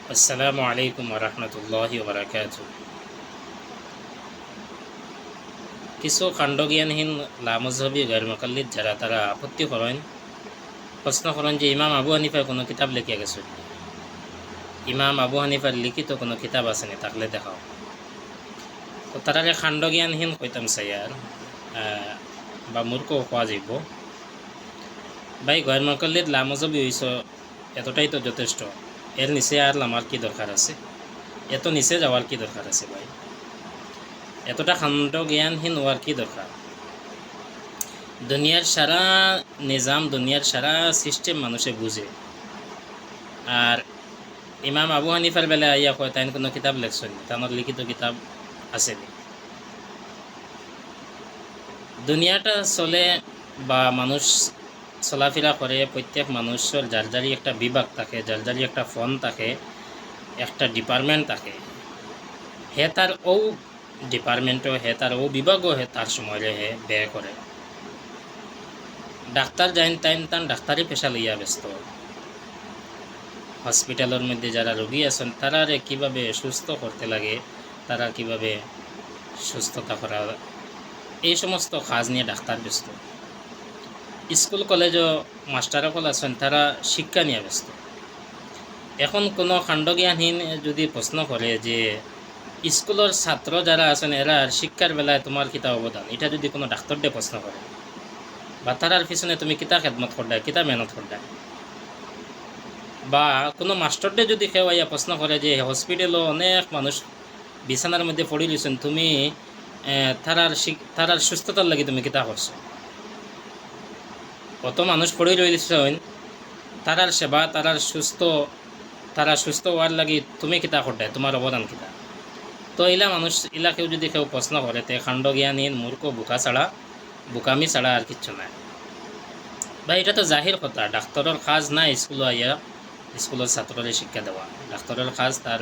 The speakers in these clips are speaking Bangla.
আসসালামু আলাইকুম রহমতুল্লাহি ওবরাকাতু। কিছু কাণ্ডজ্ঞানহীন লামজহবি গैर মুকাল্লিদ যারা তারা আপত্তি করেন, প্রশ্ন করেন যে ইমাম আবু হানিফা কোনো কিতাব লিখিয়া গেছেন। ইমাম আবু হানিফার লিখিত কোনো কিতাব আসেনি, থাকলে দেখাও। তো তারারে কাণ্ডজ্ঞানহীন কইতাম চাইয়ার বা মূর্খ কোয়া যাইব। ভাই গैर মুকাল্লিদ লামজহবি হইছ, এতটাই তো যথেষ্ট। এর নিচে আর আমার কি দরকার আছে? এত নিচে যাওয়ার কি দরকার আছে ভাই? এতটা কাণ্ডজ্ঞানহীন হওয়ার কি দরকার? দুনিয়ার সারা নিজাম, দুনিয়ার সারা সিস্টেম মানুষে বুঝে। আর ইমাম আবু হানিফার বেলা আইয়া কয় তাই কোনো কিতাব লেখছেন, তার লিখিত কিতাব আসেনি। দুনিয়াটা চলে বা মানুষ চলাফেরা করে, প্রত্যেক মানুষের যার যারই একটা বিভাগ থাকে, যার যারই একটা ফোন থাকে, একটা ডিপার্টমেন্ট থাকে। হে তার ও ডিপার্টমেন্টও, হে তার ও বিভাগও হে তার সময় হে ব্যয় করে। ডাক্তার যাইন তাইন তান ডাক্তারি পেশা লইয়া ব্যস্ত। হসপিটালের মধ্যে যারা রোগী আছেন তারারে কীভাবে সুস্থ করতে লাগে, তারা কিভাবে সুস্থতা করা, এই সমস্ত কাজ নিয়ে ডাক্তার ব্যস্ত। স্কুল কলেজও মাস্টারসকল আছেন, তারা শিক্ষা নিয়ে ব্যস্ত। এখন কোনো কাণ্ডজ্ঞানহীন যদি প্রশ্ন করে যে স্কুলের ছাত্র যারা আছেন এরা শিক্ষার বেলায় তোমার কিতা অবদান, এটা যদি কোনো ডাক্তারদের প্রশ্ন করে, বা তারার পিছনে তুমি কিতা খেদমত করডা, কিতা মেহনত করডা, বা কোনো মাস্টারডে যদি কেউ আইয়া প্রশ্ন করে যে হসপিটালও অনেক মানুষ বিছানার মধ্যে পড়ে রয়েছেন, তুমি তারার সুস্থতার লাগি তুমি কিতা করছো? কত মানুষ পড়ে রয়েছেন, তারার সেবা, তারা সুস্থ হওয়ার লাগি তুমি কিতা করডায়, তোমার অবদান কিতা? তো ইলা মানুষ ইলা কেউ যদি কেউ প্রশ্ন করে, তে কাণ্ডজ্ঞানহীন মূর্খ বুকামি ছাড়া আর কিচ্ছু নাই ভাই। এটা তো জাহির কথা, ডাক্তারের কাজ নাই স্কুলের ছাত্ররে শিক্ষা দেওয়া। ডাক্তারের কাজ তার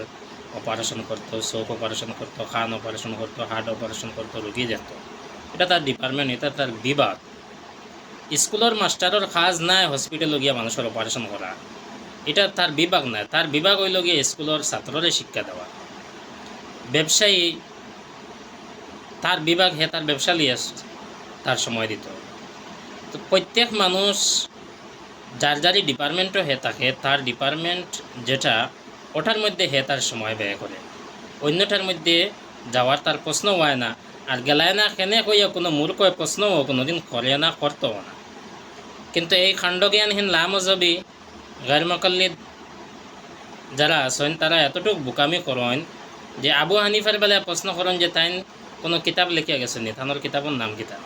অপারেশন করতো, চোখ অপারেশন করতো, কান অপারেশন করতো, হার্ট অপারেশন করতো, রোগী দেখত। এটা তার ডিপার্টমেন্ট, এটা তার বিভাগ। স্কুলের মাস্টারের কাজ নাই হসপিটালে গিয়া মানুষের অপারেশন করা, এটা তার বিভাগ নাই। তার বিভাগ হইল গিয়ে স্কুলের ছাত্ররে শিক্ষা দেওয়া। ব্যবসায়ী, তার বিভাগ, হে তার ব্যবসা লিয়ে তার সময় দিত। তো প্রত্যেক মানুষ যার যারই ডিপার্টমেন্টও হে থাকে, তার ডিপার্টমেন্ট যেটা ওটার মধ্যে হে তার সময় ব্যয় করে, অন্যটার মধ্যে যাওয়ার তার প্রশ্ন হয় না। আর গেলায় না কেনে কইয়া কোনো মূর্খ প্রশ্নও কোনোদিন করে না, করতেও না। কিন্তু এই কাণ্ডজ্ঞানহীন লামজহবি গैर মুকাল্লিদ যারা আছেন তারা এতটুকু বোকামি করেন যে আবু হানিফার বেলায় প্রশ্ন করেন যে তাই কোনো কিতাব লিখিয়া গেছেন নি, তানোর কিতাবের নাম কিতাব?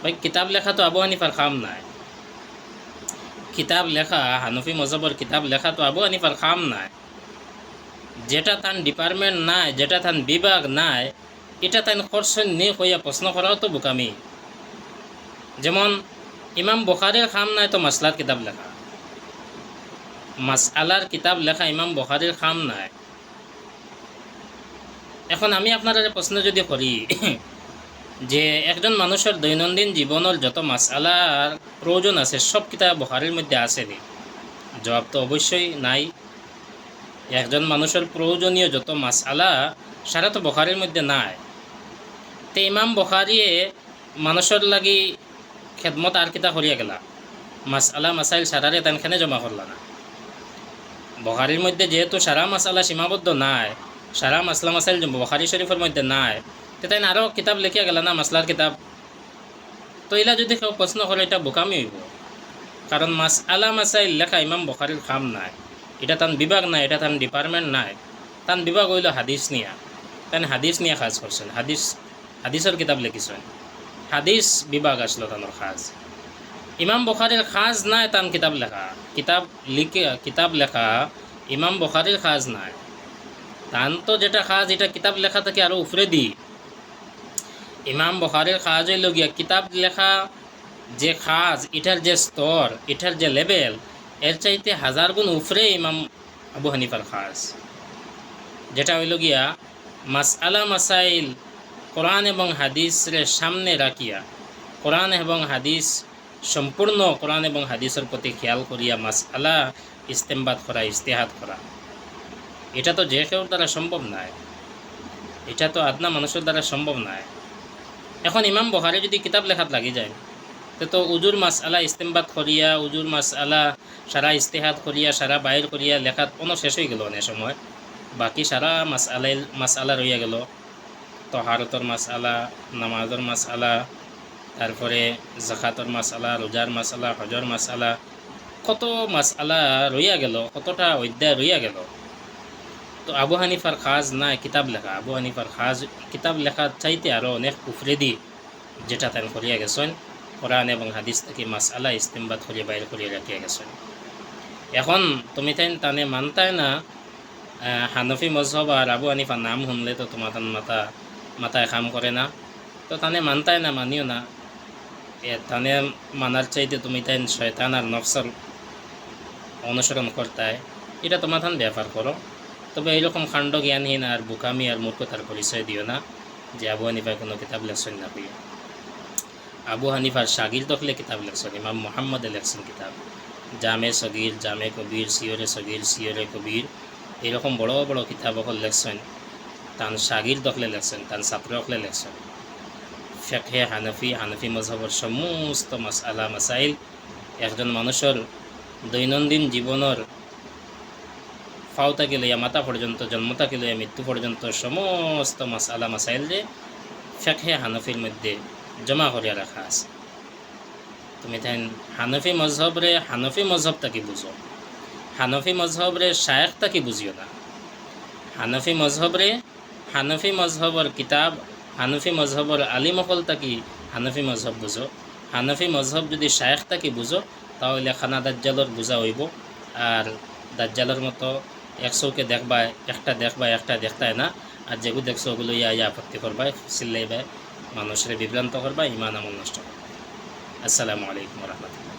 ভাই কিতাব লেখা তো আবু হানিফার কাম নাই। কিতাব লেখা, হানফি মজহবর কিতাব লেখা তো আবু হানিফার কাম নাই। যেটা তান ডিপার্টমেন্ট নাই, যেটা তান বিভাগ নাই, এটা তান করছেন নি কইয়া প্রশ্ন করাও তো বোকামি। যেমন ইমাম বুখারীর কাম নাই তো মাসলার কিতাব লেখা, মাসআলার কিতাব লেখা ইমাম বুখারীর কাম নাই। এখন আমি আপনারা প্রশ্ন যদি করি যে একজন মানুষের দৈনন্দিন জীবনের যত মাসআলার প্রয়োজন আছে সব কিতাব বুখারীর মধ্যে আছে নি? জবাব তো অবশ্যই নাই। একজন মানুষের প্রয়োজনীয় যত মাসআলা সারা তো বুখারীর মধ্যে নাই। তো ইমাম বুখারী মানুষের লাগি খেদমত আর কিতা করিয়া গেলা, মাসআলা মাসাইল সারারে তানখানে জমা করলা না। বুখারীর মধ্যে যেহেতু সারা মাসআলা সীমাবদ্ধ নাই, সারা মাসলা মাসাইল বুখারী শরীফের মধ্যে নাই, তো তাই আরও কিতাব লিখিয়া গেলা না, মাসলার কিতাব। তো এলা যদি কেউ প্রশ্ন করে এটা বোকামি হইব, কারণ মাসআলা মাসাইল লেখা ইমাম বুখারীর কাম নাই। এটা তান বিভাগ নাই, এটা তান ডিপার্টমেন্ট নাই। তান বিভাগ হইল হাদিস নিয়া, তান হাদিস নিয়ে কাজ করছেন, হাদিসের কিতাব লিখিছেন, হাদিস বিভাগ আসলো তানোর কাজ। ইমাম বুখারীর কাজ নাই তান কিতাব লেখা ইমাম বুখারীর কাজ নাই। তান তো যেটা কাজ, এটা কিতাব লেখা থেকে আরও উপরে দি। ইমাম বুখারীর কাজ হইল গিয়া কিতাব লেখা, যে কাজ, এটার যে স্তর, এটার যে লেভেল, এর চাইতে 1000 গুণ উপরে ইমাম আবু হানিফার কাজ, যেটা হইল গিয়া মাসআলা মাসাইল কোরআন এবং হাদিসের সামনে রাখিয়া, কোরআন এবং হাদিস, সম্পূর্ণ কোরআন এবং হাদিসের প্রতি খেয়াল করিয়া মাসআলা ইস্তেমবাদ করা, ইজতিহাদ করা। এটা তো যে কেউর দ্বারা সম্ভব নয়, এটা তো আদনা মানুষের দ্বারা সম্ভব নয়। এখন ইমাম বুখারী যদি কিতাব লেখাত লাগি যায়, তো উজুর মাস আলা ইস্তেমবাদ করিয়া, উজুর মাস আলা সারা ইস্তেহাদ করিয়া, সারা বাইর করিয়া লেখাত কোনো শেষ হয়ে গেল অনেক সময়, বাকি সারা মাস আলা রইয়া গেল। তহারতর মাস আলা, নামাজর মাস আলা, তারপরে জাকাতর মাস আলা, রোজার মাস আলা, হজর মাস আলা, কত মাস আলা রইয়া গেল, কতটা অধ্যায় রইয়া গেল। তো আবু হানিফার খাজ নাই কিতাব লেখা, আবু হানিফার খাজ কিতাব লেখার চাইতে আরও অনেক উফরেদি যেটা তেন করিয়া গেছেন, কোরআন এবং হাদিস থেকে মাস আলা ইস্তেমবাদ করিয়া বাইর করিয়া রাখিয়া গেছেন। এখন তুমি তানে মানতায় না হানফি মজহব আর আবু হানিফার নাম শুনলে তো তোমার মাথায় কাম করে না, তো তানে মানতায় না, মানিও না। তানে মানার চাইতে তুমি শয়তান আর নফসর অনুসরণ করতায়, এটা তোমার ব্যাপার করো। তবে এইরকম কাণ্ড জ্ঞানহীন আর বুকামি আর মূর্খতার পরিচয় দিও না যে আবু হানিফার কোনো কিতাব লেখছেন না হইয়া। আবু হানিফার শাগির তখলে কিতাব লেখছেন, ইমাম মোহাম্মদে লেখছেন কিতাব, জামে সগির, জামে কবির, সগির, সিয়রে কবির, এরকম বড় বড় কিতাব অকল লেখছেন। তান শাগির দখলে লেখছেন, তান ছাত্র অকলে লেখছেন। ফিকহে হানফি, হানফি মজহবর সমস্ত মাসআলা মাসাইল একজন মানুষের দৈনন্দিন জীবনের ফাওতাকে লইয়া মাথা পর্যন্ত, জন্মতাকে লইয়া মৃত্যু পর্যন্ত সমস্ত মাসআলা মাসাইল যে ফিকহে হানফির মধ্যে জমা করিয়া রাখা আছে। তুমি তাই হানফি মজহবরে হানফি মজহবটাকে বুঝো, হানফি মজহবরে শায়েখটাকে বুঝিও না। হানফি মজহবর কিতাব, হানফি মজহবর আলিমকল তাকি হানফি মজহব বুঝো। হানফি মজহব যদি শায়েখটাকে বুঝো তাহলে খানা দাজ্জালর বুঝা হইব। আর দাজ্জালের মতো একশোকে দেখবায়, একটা দেখতায় না, আর যেগুলো দেখছো ওগুলো ইয়া আপত্তি করবায়, চিল্লাইবায়, মানুষের বিভ্রান্ত করবা, ইমান আমল নষ্ট করবা। আসসালামু আলাইকুম রহমতুল্লাহ।